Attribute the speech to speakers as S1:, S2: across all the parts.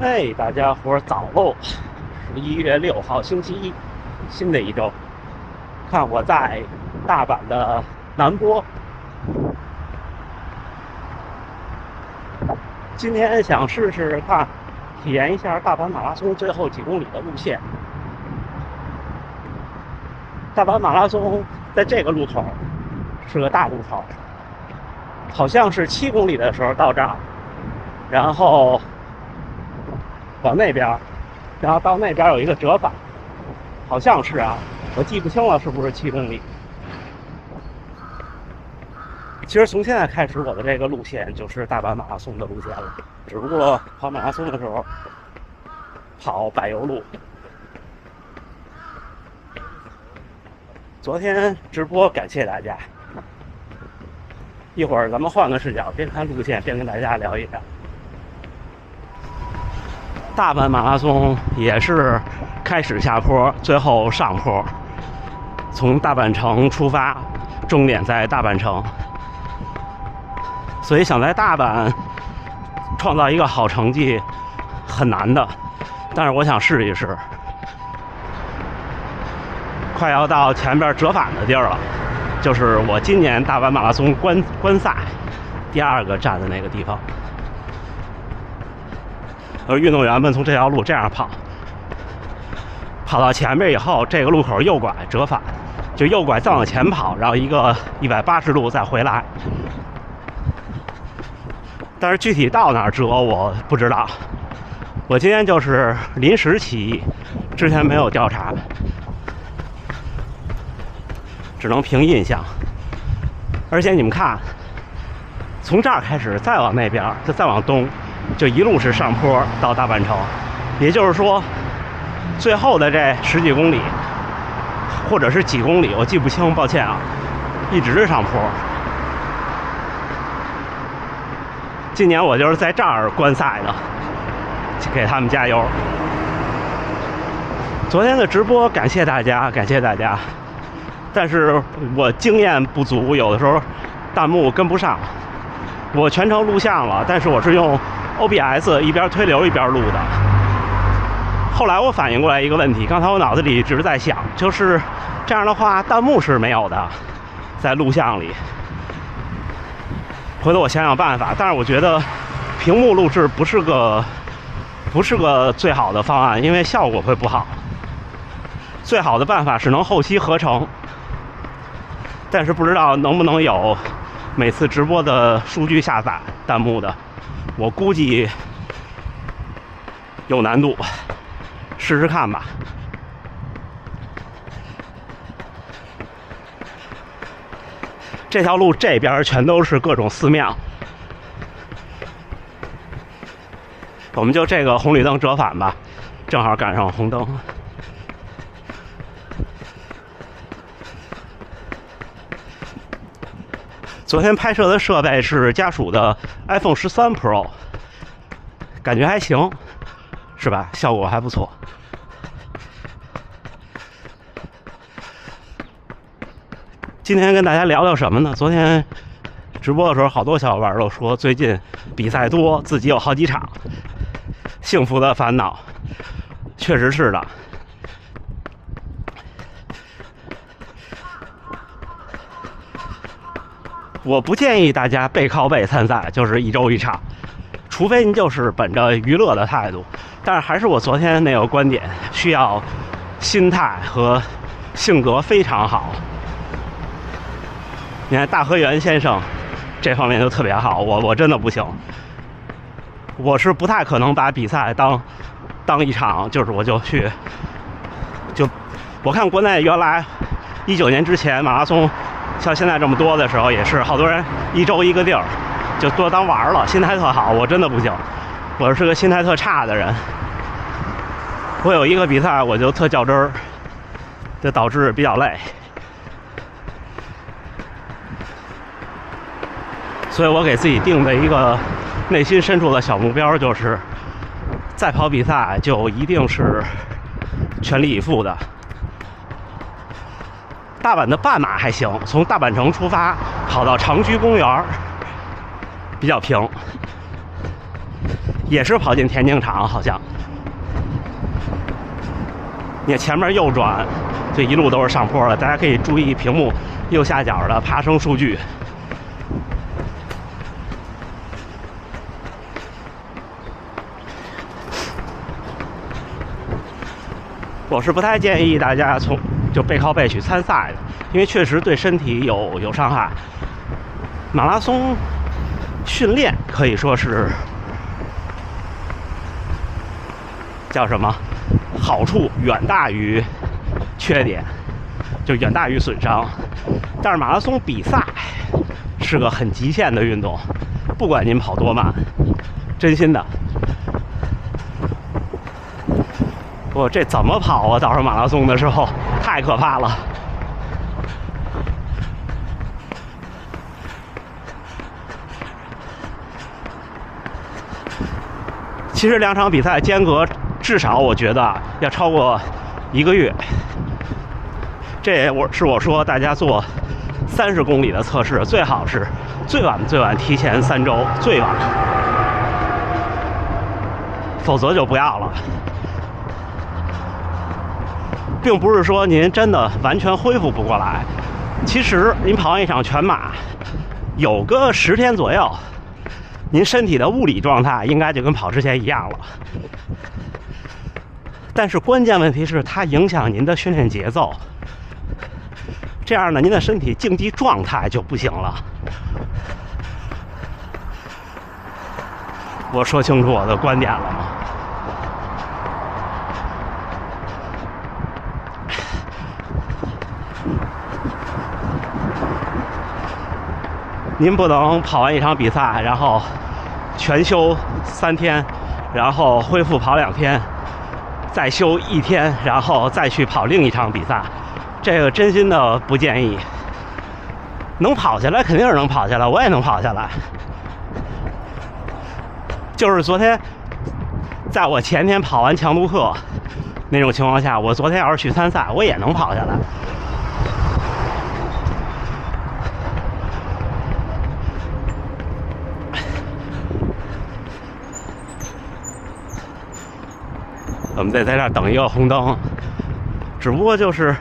S1: 哎，大家伙儿早喽！11月6号，星期一，新的一周。看我在大阪的南波，今天想试试看，体验一下大阪马拉松最后几公里的路线。大阪马拉松在这个路口是个大路口，好像是7公里的时候到这儿，然后往那边，然后到那边有一个折返，好像是啊，我记不清了是不是7公里。其实从现在开始，我的这个路线就是大阪马拉松的路线了，只不过跑马拉松的时候跑柏油路。昨天直播，感谢大家。一会儿咱们换个视角，边看路线边跟大家聊一聊。大阪马拉松也是开始下坡，最后上坡，从大阪城出发，终点在大阪城。所以想在大阪创造一个好成绩很难的，但是我想试一试。快要到前边折返的地儿了，就是我今年大阪马拉松观赛第2个站的那个地方。运动员们从这条路这样跑，跑到前面以后，这个路口右拐折返，就右拐再往前跑，然后一个180度再回来。但是具体到哪儿折我不知道，我今天就是临时起意，之前没有调查，只能凭印象。而且你们看，从这儿开始再往那边，就再往东，就一路是上坡到大阪城，也就是说，最后的这10几公里，或者是几公里，我记不清，抱歉啊，一直是上坡。今年我就是在这儿观赛的，给他们加油。昨天的直播，感谢大家，感谢大家。但是我经验不足，有的时候弹幕跟不上。我全程录像了，但是我是用 OBS 一边推流一边录的。后来我反应过来一个问题，刚才我脑子里一直在想，就是这样的话弹幕是没有的，在录像里。回头我想想办法，但是我觉得屏幕录制不是个最好的方案，因为效果会不好。最好的办法是能后期合成，但是不知道能不能有每次直播的数据下载弹幕的，我估计有难度，试试看吧。这条路这边全都是各种寺庙，我们就这个红绿灯折返吧，正好赶上红灯。昨天拍摄的设备是家属的 iPhone 13 Pro， 感觉还行，是吧？效果还不错。今天跟大家聊聊什么呢？昨天直播的时候，好多小伙伴都说最近比赛多，自己有好几场，幸福的烦恼，确实是的。我不建议大家背靠背参赛，就是1周1场，除非您就是本着娱乐的态度。但是还是我昨天那个观点，需要心态和性格非常好。你看大河原先生这方面就特别好，我真的不行，我是不太可能把比赛当一场，就是我就去，我看国内原来19年之前马拉松像现在这么多的时候，也是好多人1周1个地儿，就多当玩了，心态特好。我真的不行，我是个心态特差的人。我有一个比赛我就特较真儿，就导致比较累。所以我给自己定的一个内心深处的小目标，就是再跑比赛就一定是全力以赴的。大阪的半马还行，从大阪城出发跑到长居公园比较平，也是跑进田径场，好像。你看前面右转，就一路都是上坡了。大家可以注意屏幕右下角的爬升数据。我是不太建议大家就背靠背去参赛的，因为确实对身体有伤害。马拉松训练可以说是叫什么？好处远大于缺点，就远大于损伤。但是马拉松比赛是个很极限的运动，不管您跑多慢，真心的。我这怎么跑啊？到时候马拉松的时候太可怕了。其实2场比赛间隔至少我觉得要超过1个月。这也是我说大家做30公里的测试，最好是最晚提前3周，最晚，否则就不要了。并不是说您真的完全恢复不过来，其实您跑完一场全马，有个10天左右，您身体的物理状态应该就跟跑之前一样了。但是关键问题是它影响您的训练节奏，这样呢，您的身体竞技状态就不行了。我说清楚我的观点了吗？您不能跑完一场比赛，然后全休3天，然后恢复跑2天，再休1天，然后再去跑另一场比赛。这个真心的不建议。能跑下来肯定是能跑下来，我也能跑下来。就是昨天，在我前天跑完强度课那种情况下，我昨天要是去参赛，我也能跑下来。我们得在这儿等一个红灯，只不过就是，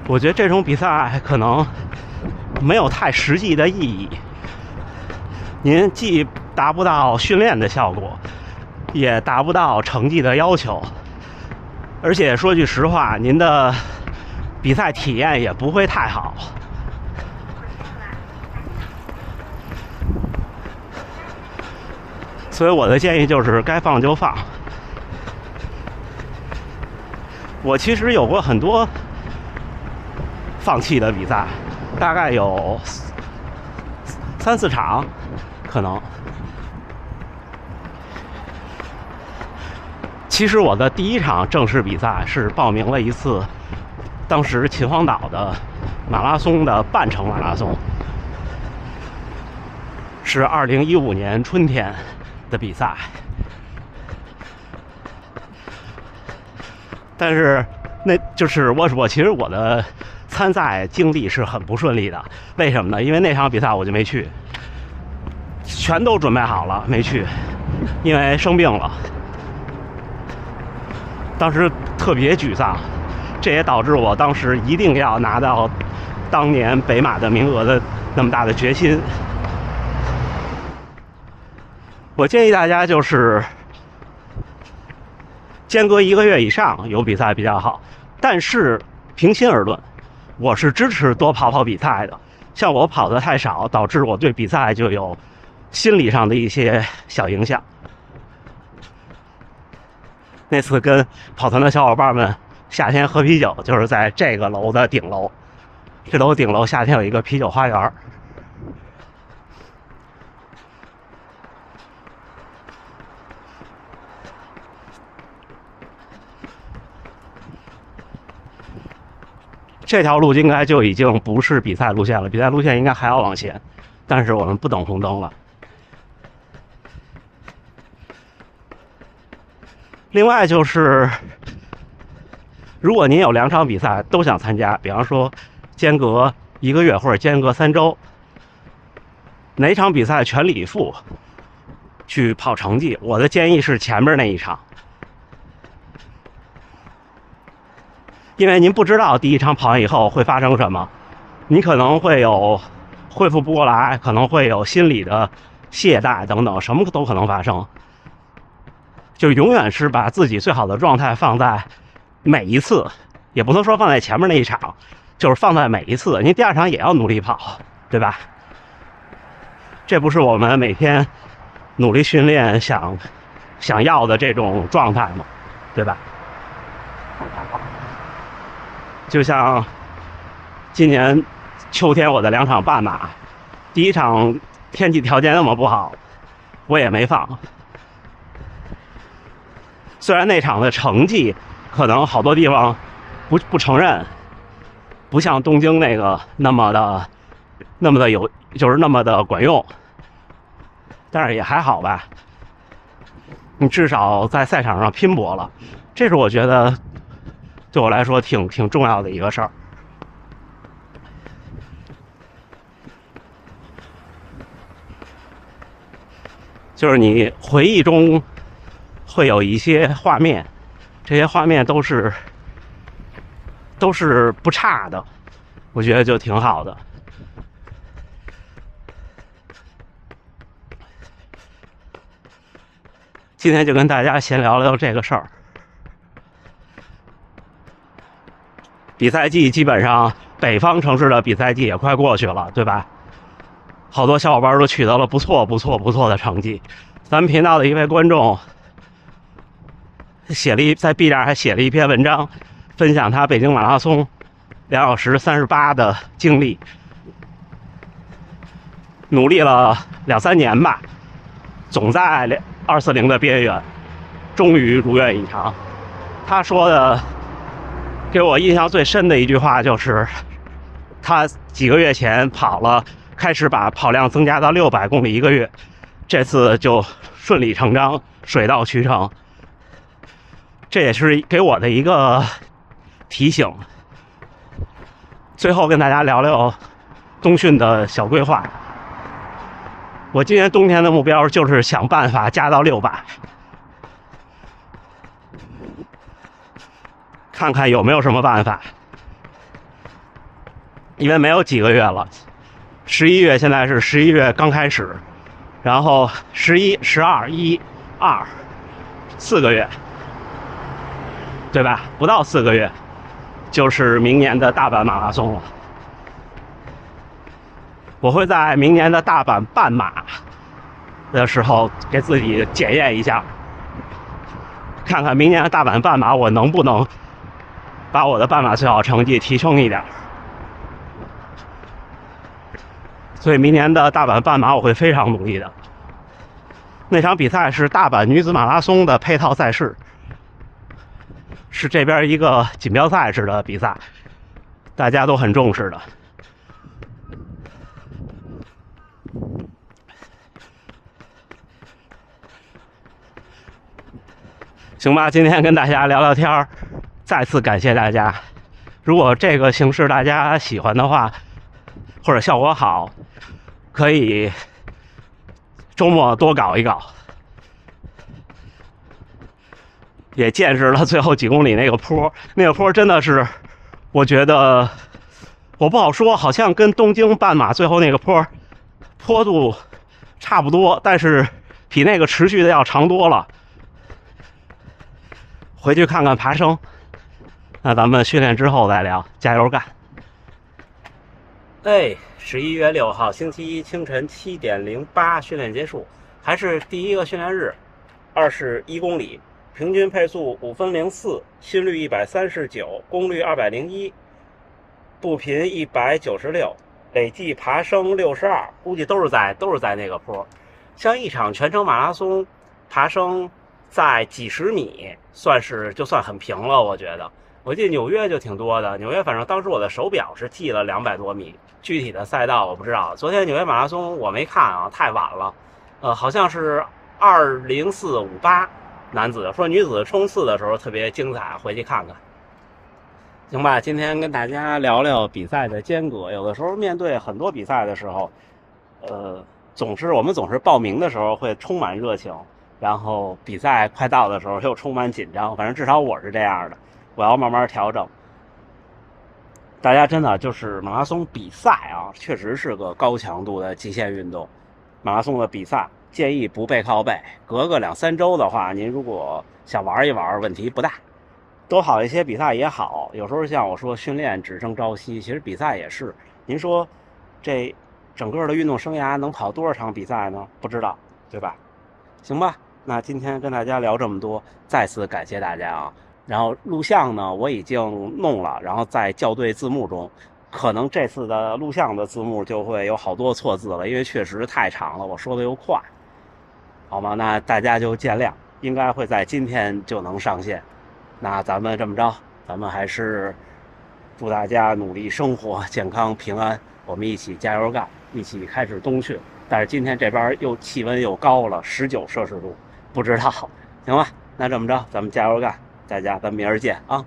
S1: 我觉得这种比赛可能没有太实际的意义。您既达不到训练的效果，也达不到成绩的要求，而且说句实话，您的比赛体验也不会太好。所以我的建议就是该放就放。我其实有过很多放弃的比赛，大概有3、4场，可能。其实我的第1场正式比赛是报名了一次，当时秦皇岛的马拉松的半程马拉松，是2015年春天的比赛。但是那就是我其实我的参赛经历是很不顺利的。为什么呢？因为那场比赛我就没去，全都准备好了没去，因为生病了。当时特别沮丧，这也导致我当时一定要拿到当年北马的名额的那么大的决心。我建议大家就是间隔1个月以上有比赛比较好，但是平心而论，我是支持多跑比赛的。像我跑得太少，导致我对比赛就有心理上的一些小影响。那次跟跑团的小伙伴们夏天喝啤酒，就是在这个楼的顶楼，这楼顶楼夏天有一个啤酒花园。这条路应该就已经不是比赛路线了，比赛路线应该还要往前，但是我们不等红灯了。另外就是，如果您有2场比赛都想参加，比方说间隔1个月或者间隔3周，哪场比赛全力以赴，去跑成绩。我的建议是前面那一场，因为您不知道第一场跑完以后会发生什么，你可能会有恢复不过来，可能会有心理的懈怠等等，什么都可能发生。就永远是把自己最好的状态放在每一次，也不能说放在前面那一场，就是放在每一次。您第二场也要努力跑，对吧？这不是我们每天努力训练想要的这种状态吗？对吧？就像今年秋天我的2场半马，第一场天气条件那么不好，我也没放。虽然那场的成绩可能好多地方不承认，不像东京那个那么的有，就是那么的管用，但是也还好吧。你至少在赛场上拼搏了，这是我觉得对我来说挺重要的一个事儿。就是你回忆中会有一些画面，这些画面都是不差的，我觉得就挺好的。今天就跟大家闲聊聊这个事儿。比赛季基本上北方城市的比赛季也快过去了，对吧？好多小伙伴都取得了不错的成绩。咱们频道的一位观众在 B 站还写了一篇文章，分享他北京马拉松2小时38的经历，努力了2-3年吧，总在240的边缘，终于如愿以偿。他说的给我印象最深的一句话就是，他几个月前开始把跑量增加到600公里一个月，这次就顺理成章，水到渠成。这也是给我的一个提醒。最后跟大家聊聊冬训的小规划。我今年冬天的目标就是想办法加到600，看看有没有什么办法。因为没有几个月了，11月现在是11月刚开始，然后11、12、1、2， 4个月，对吧？不到4个月，就是明年的大阪马拉松了。我会在明年的大阪半马的时候给自己检验一下，看看明年的大阪半马我能不能把我的半马最好成绩提升一点。所以明年的大阪半马我会非常努力的。那场比赛是大阪女子马拉松的配套赛事，是这边一个锦标赛式的比赛，大家都很重视的。行吧，今天跟大家聊聊天，再次感谢大家。如果这个形式大家喜欢的话，或者效果好，可以周末多搞一搞。也见识了最后几公里那个坡，那个坡真的是，我觉得我不好说，好像跟东京半马最后那个坡度差不多，但是比那个持续的要长多了。回去看看爬升，那咱们训练之后再聊，加油干！11月6号星期一清晨7点08训练结束，还是第一个训练日，21公里，平均配速5分04，心率139，功率201，步频196，累计爬升62，估计都是在那个坡。像一场全程马拉松爬升在几十米，就算很平了，我觉得。我记得纽约就挺多的，纽约反正当时我的手表是记了200多米，具体的赛道我不知道。昨天纽约马拉松我没看啊，太晚了。好像是20458男子，说女子冲刺的时候特别精彩，回去看看。行吧，今天跟大家聊聊比赛的间隔。有的时候面对很多比赛的时候，我们总是报名的时候会充满热情，然后比赛快到的时候又充满紧张，反正至少我是这样的，我要慢慢调整。大家真的就是马拉松比赛啊，确实是个高强度的极限运动。马拉松的比赛建议不背靠背，隔个2-3周的话，您如果想玩一玩，问题不大。多跑一些比赛也好，有时候像我说训练只争朝夕，其实比赛也是。您说这整个的运动生涯能跑多少场比赛呢？不知道，对吧？行吧，那今天跟大家聊这么多，再次感谢大家啊。然后录像呢，我已经弄了，然后在校对字幕中，可能这次的录像的字幕就会有好多错字了，因为确实太长了，我说的又快，好吗？那大家就见谅，应该会在今天就能上线。那咱们这么着，咱们还是祝大家努力生活，健康平安，我们一起加油干，一起开始冬训。但是今天这边气温又高了19摄氏度，不知道，行吧？那这么着，咱们加油干，大家咱明儿见啊！